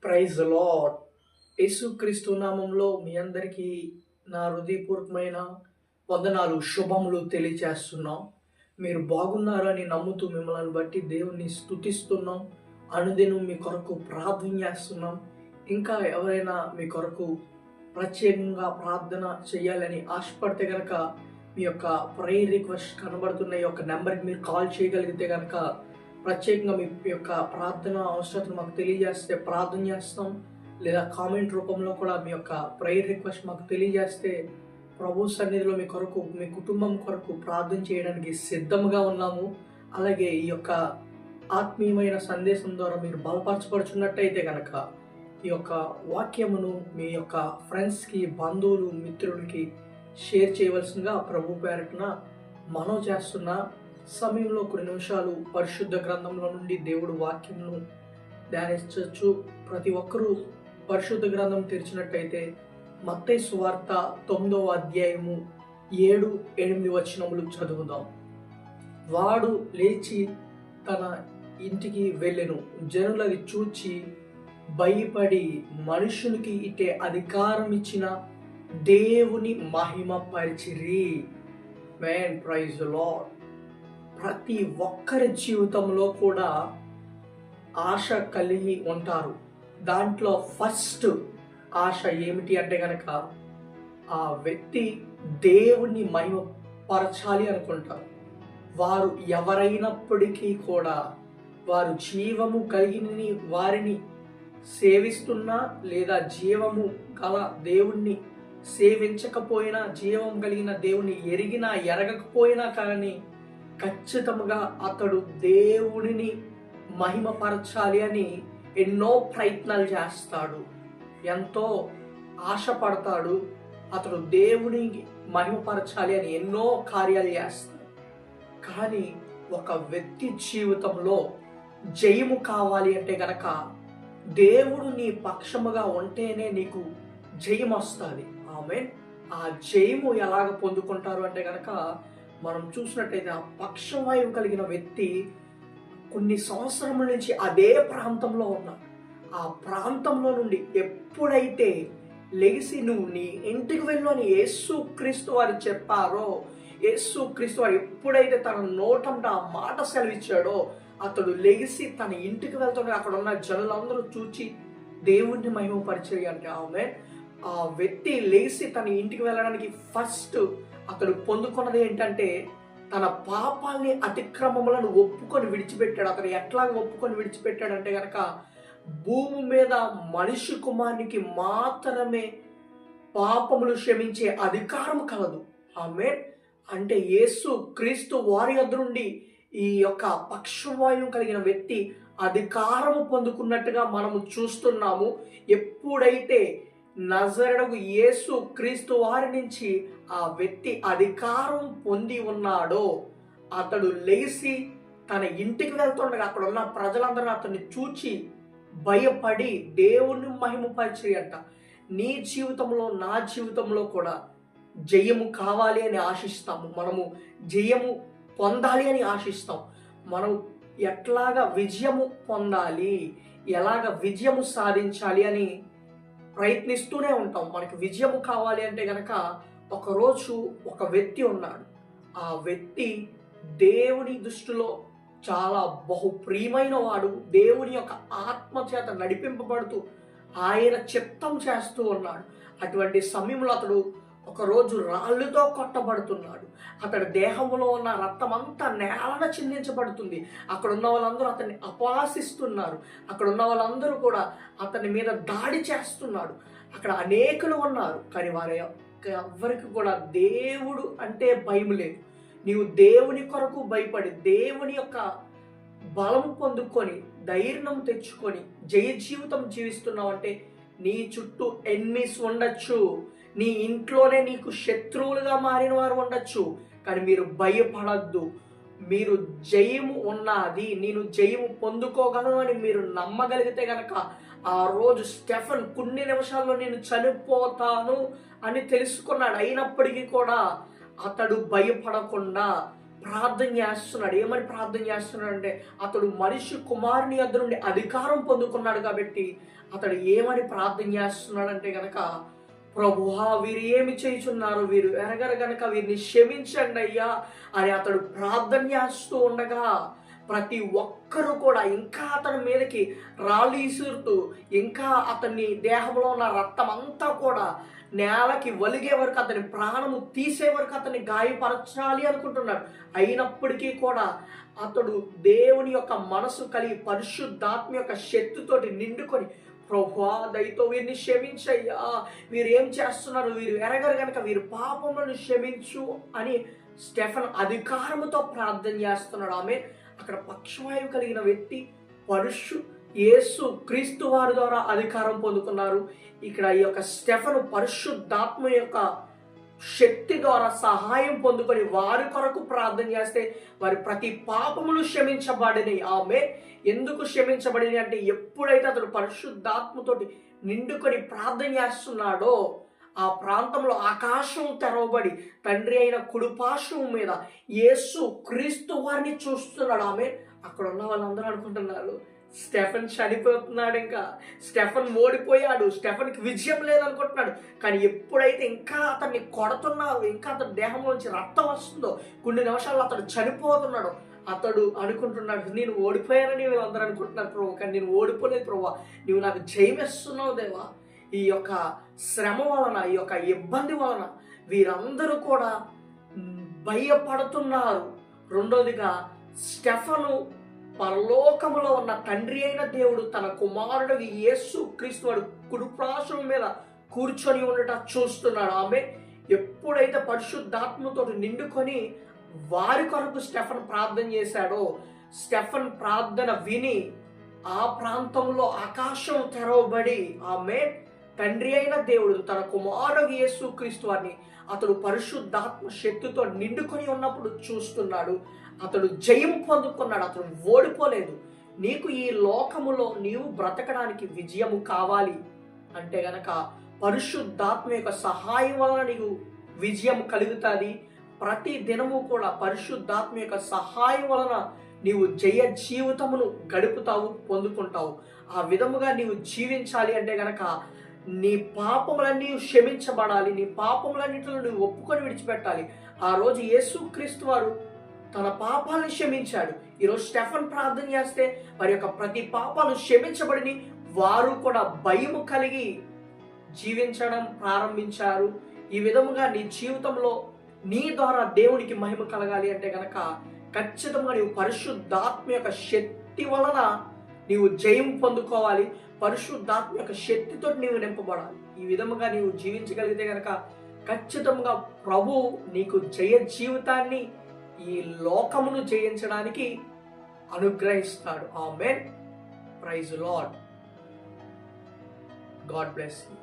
Praise lord. యేసుక్రీస్తు నామంలో మీ అందరికీ నా హృదయపూర్వకమైన వందనాలు, శుభములు తెలియజేస్తున్నాం. మీరు బాగున్నారని నమ్ముతూ మిమ్మల్ని బట్టి దేవుణ్ణి స్తుతిస్తున్నాం. అనుదినం మీ కొరకు ప్రార్థన చేస్తున్నాం. ఇంకా ఎవరైనా మీ కొరకు ప్రత్యేకంగా ప్రార్థన చేయాలని ఆశపడితే గనక మీ యొక్క ప్రేయర్ రిక్వెస్ట్ కనబడుతున్న ఈ యొక్క నెంబర్కి మీరు కాల్ చేయగలిగితే కనుక ప్రత్యేకంగా మీ యొక్క ప్రార్థన అవసరతను మాకు తెలియజేస్తే ప్రార్థన చేస్తాం. లేదా కామెంట్ రూపంలో కూడా మీ యొక్క ప్రేయర్ రిక్వెస్ట్ మాకు తెలియజేస్తే ప్రభు సన్నిధిలో మీ కొరకు, మీ కుటుంబం కొరకు ప్రార్థన చేయడానికి సిద్ధంగా ఉన్నాము. అలాగే ఈ యొక్క ఆత్మీయమైన సందేశం ద్వారా మీరు బలపరచబడుచున్నట్టయితే కనుక ఈ యొక్క వాక్యమును మీ యొక్క ఫ్రెండ్స్కి, బంధువులు, మిత్రులకి షేర్ చేయవలసిందిగా ప్రభు పేరటన మనవి చేస్తున్న సమయంలో కొన్ని నిమిషాలు పరిశుద్ధ గ్రంథంలో నుండి దేవుడు వాక్యమును ధ్యానించవచ్చు. ప్రతి ఒక్కరూ పరిశుద్ధ గ్రంథం తెరిచినట్టయితే మత్తయి సువార్త 9వ అధ్యాయము 7-8 వచనములు చదువుదాం. వాడు లేచి తన ఇంటికి వెళ్ళెను. జనులది చూచి భయపడి మనుషునికి ఇటే అధికారం ఇచ్చిన దేవుని మహిమ పరిచిరి. మేన్ ప్రైజ్ లార్డ్. ప్రతి ఒక్కరి జీవితంలో కూడా ఆశ కలిగి ఉంటారు. దాంట్లో ఫస్ట్ ఆశ ఏమిటి అంటే కనుక ఆ వ్యక్తి దేవుని మహిమపరచాలి అనుకుంటారు. వారు ఎవరైనప్పటికీ కూడా వారు జీవము కలిగిన వారిని సేవిస్తున్నా లేదా జీవము గల దేవుణ్ణి సేవించకపోయినా, జీవం కలిగిన దేవుని ఎరిగినా ఎరగకపోయినా కానీ ఖచ్చితంగా అతడు దేవుడిని మహిమపరచాలి అని ఎన్నో ప్రయత్నాలు చేస్తాడు, ఎంతో ఆశపడతాడు. అతడు దేవుని మహిమపరచాలి అని ఎన్నో కార్యాలు చేస్తాడు. కానీ ఒక వ్యక్తి జీవితంలో జయము కావాలి అంటే గనక దేవుడు నీ పక్షముగా ఉంటేనే నీకు జయం వస్తుంది. ఆమేన్. ఆ జయము ఎలాగ పొందుకుంటారు అంటే గనక మనం చూసినట్టయితే ఆ పక్షవాయువు కలిగిన వ్యక్తి కొన్ని సంవత్సరముల నుంచి అదే ప్రాంతంలో ఉన్నాడు. ఆ ప్రాంతంలో నుండి ఎప్పుడైతే లెగిసి నువ్వు నీ ఇంటికి వెళ్ళు అని యేసుక్రీస్తు వారు చెప్పారో, యేసుక్రీస్తు వారు ఎప్పుడైతే తన నోటంట ఆ మాట సెలవిచ్చాడో అతడు లెగిసి తన ఇంటికి వెళ్తుంటే అక్కడ ఉన్న జనులందరూ చూచి దేవుణ్ణి మహిమపరిచారు అంటే ఆమె ఆ వ్యక్తి లేచి తన ఇంటికి వెళ్ళడానికి ఫస్ట్ అతడు పొందుకున్నది ఏంటంటే తన పాపాల్ని, అతిక్రమములను ఒప్పుకొని విడిచిపెట్టాడు. అతను ఎట్లాగ ఒప్పుకొని విడిచిపెట్టాడంటే కనుక భూమి మీద మనిషి కుమారునికి మాత్రమే పాపములు క్షమించే అధికారం కలదు. ఆమె అంటే యేసు క్రీస్తు వారి యొద్ద నుండి ఈ యొక్క పక్షవాయువు కలిగిన వ్యక్తి అధికారము పొందుకున్నట్టుగా మనము చూస్తున్నాము. ఎప్పుడైతే నజరేయుడగు యేసు క్రీస్తు వారి నుంచి ఆ వ్యక్తి అధికారం పొంది ఉన్నాడో అతడు లేచి తన ఇంటికి వెళ్తుండగా అక్కడ ఉన్న ప్రజలందరూ అతన్ని చూచి భయపడి దేవుని మహిమపరిచారంట. నీ జీవితంలో, నా జీవితంలో కూడా జయము కావాలి అని ఆశిస్తాము. మనము జయము పొందాలి అని ఆశిస్తాం. మనం ఎట్లాగా విజయము పొందాలి, ఎలాగ విజయము సాధించాలి అని ప్రయత్నిస్తూనే ఉంటాం. మనకి విజయము కావాలి అంటే గనక ఒకరోజు ఒక వ్యక్తి ఉన్నాడు. ఆ వ్యక్తి దేవుని దృష్టిలో చాలా బహు ప్రియమైన వాడు. దేవుని యొక్క ఆత్మ చేత నడిపింపబడుతూ ఆయన చిత్తం చేస్తూ ఉన్నాడు. అటువంటి సమయంలో అతడు ఒకరోజు రాళ్ళతో కొట్టబడుతున్నాడు. అతడి దేహంలో ఉన్న రక్తం అంతా నేలన చిందించబడుతుంది. అక్కడ ఉన్న వాళ్ళందరూ అతన్ని అపహాసిస్తున్నారు. అక్కడ ఉన్న వాళ్ళందరూ కూడా అతని మీద దాడి చేస్తున్నాడు. అక్కడ అనేకులు ఉన్నారు. కానీ వారి ఎవ్వరికి కూడా దేవుడు అంటే భయం లేదు. నీవు దేవుని కొరకు భయపడి దేవుని యొక్క బలం పొందుకొని ధైర్యం తెచ్చుకొని జయ జీవితం జీవిస్తున్నావు అంటే నీ చుట్టూ ఎనిమీస్ ఉండొచ్చు, నీ ఇంట్లోనే నీకు శత్రువులుగా మారిన వారు ఉండొచ్చు. కానీ మీరు భయపడద్దు. మీరు జయము ఉన్నది, నేను జయము పొందుకోగలను అని మీరు నమ్మగలిగితే గనక ఆ రోజు స్టెఫెన్ కొన్ని నిమిషాల్లో నేను చనిపోతాను అని తెలుసుకున్నాడు. అయినప్పటికీ కూడా అతడు భయపడకుండా ప్రార్థన చేస్తున్నాడు. ఏమని ప్రార్థన చేస్తున్నాడు అంటే, అతడు మనిషి కుమారుని యొద్ద నుండి అధికారం పొందుకున్నాడు కాబట్టి అతడు ఏమని ప్రార్థన చేస్తున్నాడంటే గనక, ప్రభువా వీరు ఏమి చేయుచున్నారు, వీరు ఎరగరు గనక వీరిని క్షమించండి అయ్యా అని అతడు ప్రార్థన చేస్తూ ఉండగా ప్రతి ఒక్కరూ కూడా ఇంకా అతని మీదకి రాళ్ళు ఇసురుతూ, ఇంకా అతన్ని దేహంలో ఉన్న రక్తం అంతా కూడా నేలకి వలిగే వరకు, అతని ప్రాణము తీసే వరకు అతన్ని గాయపరచాలి అనుకుంటున్నాడు. అయినప్పటికీ కూడా అతడు దేవుని యొక్క మనసు కలిగి పరిశుద్ధాత్మ యొక్క శక్తితోటి నిండుకొని, ప్రభువా దయతో వీరిని క్షమించయ్యా, వీరు ఏం చేస్తున్నారు, వీరు ఎరగరు గనక వీరి పాపములను క్షమించు అని స్టెఫెన్ అధికారముతో ప్రార్థన చేస్తున్నాడు. ఆమె అక్కడ పక్షవాయువు కలిగిన వ్యక్తి యేసు క్రీస్తు వారి ద్వారా అధికారం పొందుకున్నారు. ఇక్కడ ఈ యొక్క స్టెఫెను పరిశుద్ధాత్మ యొక్క శక్తి ద్వారా సహాయం పొందుకొని వారి కొరకు ప్రార్థన చేస్తే వారి ప్రతి పాపములు క్షమించబడినాయి. ఆమె ఎందుకు క్షమించబడినాయి అంటే, ఎప్పుడైతే అతడు పరిశుద్ధాత్మతోటి నిండుకొని ప్రార్థన చేస్తున్నాడో ఆ ప్రాంతంలో ఆకాశం తెరవబడి తండ్రి అయిన కుడిపార్శ్వం మీద యేసు క్రీస్తు వారిని చూస్తున్నాడు. ఆమె అక్కడ ఉన్న వాళ్ళందరూ అనుకుంటున్నారు, స్టెఫెన్ చనిపోతున్నాడు, ఇంకా స్టెఫెన్ ఓడిపోయాడు, స్టెఫెన్కి విజయం లేదనుకుంటున్నాడు. కానీ ఎప్పుడైతే ఇంకా అతన్ని కొడుతున్నారు, ఇంకా అతని దేహంలోంచి రక్తం వస్తుందో, కొన్ని నిమిషాల్లో అతడు చనిపోతున్నాడు, అతడు అనుకుంటున్నాడు, నేను ఓడిపోయానని వీళ్ళందరూ అనుకుంటున్నారు ప్రభు, కానీ నేను ఓడిపోలేదు ప్రభు, నీవు నాకు జయమిస్తున్నావు దేవా. ఈ యొక్క శ్రమ వలన, ఈ యొక్క ఇబ్బంది వలన వీరందరూ కూడా భయపడుతున్నారు. రెండోదిగా స్టెఫెను పరలోకములో ఉన్న తండ్రి అయిన దేవుడు తన కుమారుడు యేసు క్రీస్తు వాడు కుడిపార్శ్వం మీద కూర్చొని ఉండట చూస్తున్నాడు. ఆమె ఎప్పుడైతే పరిశుద్ధాత్మతో నిండుకొని వారి కొరకు స్టెఫెన్ ప్రార్థన చేశాడో, స్టెఫెన్ ప్రార్థన విని ఆ ప్రాంతంలో ఆకాశం తెరవబడి ఆమె తండ్రి అయిన దేవుడు తన కుమారుడు యేసు క్రీస్తు వారిని అతడు పరిశుద్ధాత్మ శక్తితో నిండుకొని ఉన్నప్పుడు చూస్తున్నాడు. అతడు జయం పొందుకున్నాడు, అతడు ఓడిపోలేదు. నీకు ఈ లోకములో నీవు బ్రతకడానికి విజయము కావాలి అంటే గనక పరిశుద్ధాత్మ యొక్క సహాయం వలన నీకు విజయం కలుగుతుంది. ప్రతి దినము కూడా పరిశుద్ధాత్మ యొక్క సహాయం వలన నీవు జయ జీవితమును గడుపుతావు, పొందుకుంటావు. ఆ విధముగా నీవు జీవించాలి అంటే గనక నీ పాపములన్నీ క్షమించబడాలి, నీ పాపములన్నింటిలో నువ్వు ఒప్పుకొని విడిచిపెట్టాలి. ఆ రోజు యేసుక్రీస్తు వారు తన పాపాలను క్షమించాడు. ఈరోజు స్టెఫెన్ ప్రార్థన చేస్తే వారి యొక్క ప్రతి పాపాలు క్షమించబడి వారు కూడా భయము కలిగి జీవించడం ప్రారంభించారు. ఈ విధముగా నీ జీవితంలో నీ ద్వారా దేవునికి మహిమ కలగాలి అంటే గనక ఖచ్చితంగా నీవు పరిశుద్ధాత్మ యొక్క శక్తి వలన నీవు జయం పొందుకోవాలి. పరిశుద్ధాత్మ యొక్క శక్తితో నీవు నింపబడాలి. ఈ విధముగా నీవు జీవించగలిగితే గనక ఖచ్చితంగా ప్రభు నీకు జయ జీవితాన్ని, ఈ లోకమును జయించడానికి అనుగ్రహిస్తాడు. ఆమేన్. Praise Lord. God bless you.